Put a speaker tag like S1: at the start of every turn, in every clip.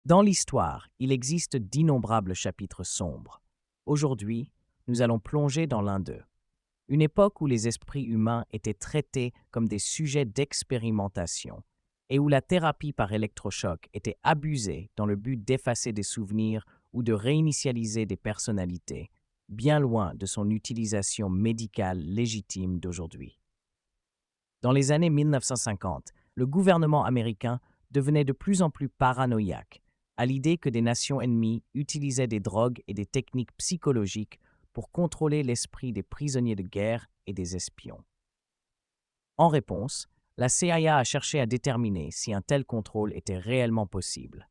S1: Dans l'histoire, il existe d'innombrables chapitres sombres. Aujourd'hui, nous allons plonger dans l'un d'eux. Une époque où les esprits humains étaient traités comme des sujets d'expérimentation et où la thérapie par électrochoc était abusée dans le but d'effacer des souvenirs ou de réinitialiser des personnalités, bien loin de son utilisation médicale légitime d'aujourd'hui. Dans les années 1950, le gouvernement américain devenait de plus en plus paranoïaque à l'idée que des nations ennemies utilisaient des drogues et des techniques psychologiques pour contrôler l'esprit des prisonniers de guerre et des espions. En réponse, la CIA a cherché à déterminer si un tel contrôle était réellement possible.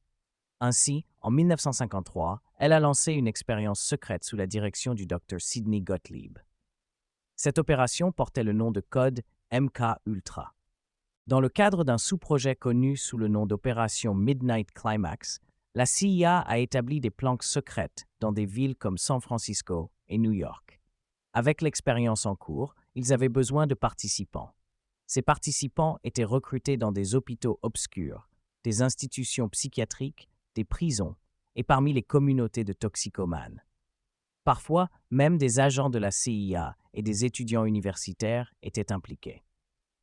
S1: Ainsi, en 1953, elle a lancé une expérience secrète sous la direction du Dr Sidney Gottlieb. Cette opération portait le nom de code MK Ultra. Dans le cadre d'un sous-projet connu sous le nom d'opération Midnight Climax, la CIA a établi des planques secrètes dans des villes comme San Francisco et New York. Avec l'expérience en cours, ils avaient besoin de participants. Ces participants étaient recrutés dans des hôpitaux obscurs, des institutions psychiatriques, des prisons et parmi les communautés de toxicomanes. Parfois, même des agents de la CIA et des étudiants universitaires étaient impliqués.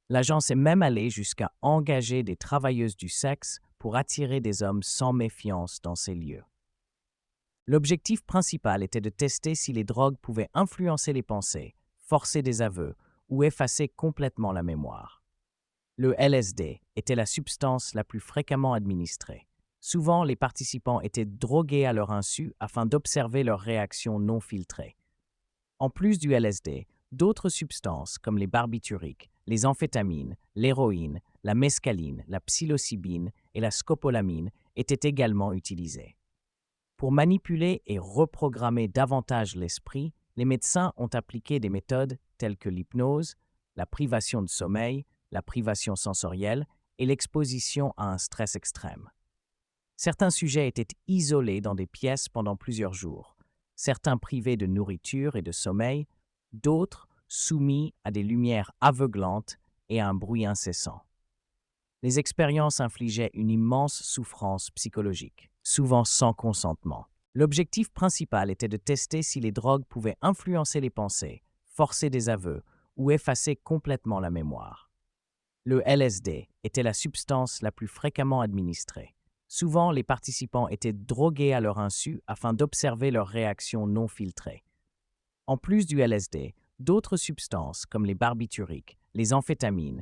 S1: L'agence est même allée jusqu'à engager des travailleuses du sexe pour attirer des hommes sans méfiance dans ces lieux. L'objectif principal était de tester si les drogues pouvaient influencer les pensées, forcer des aveux ou effacer complètement la mémoire. Le LSD était la substance la plus fréquemment administrée. Souvent, les participants étaient drogués à leur insu afin d'observer leurs réactions non filtrées. En plus du LSD, d'autres substances comme les barbituriques, les amphétamines, l'héroïne, la mescaline, la psilocybine et la scopolamine étaient également utilisées. Pour manipuler et reprogrammer davantage l'esprit, les médecins ont appliqué des méthodes telles que l'hypnose, la privation de sommeil, la privation sensorielle et l'exposition à un stress extrême. Certains sujets étaient isolés dans des pièces pendant plusieurs jours, certains privés de nourriture et de sommeil, d'autres soumis à des lumières aveuglantes et à un bruit incessant. Les expériences infligeaient une immense souffrance psychologique, souvent sans consentement. L'objectif principal était de tester si les drogues pouvaient influencer les pensées, forcer des aveux ou effacer complètement la mémoire. Le LSD était la substance la plus fréquemment administrée. Souvent, les participants étaient drogués à leur insu afin d'observer leurs réactions non filtrées. En plus du LSD, d'autres substances comme les barbituriques, les amphétamines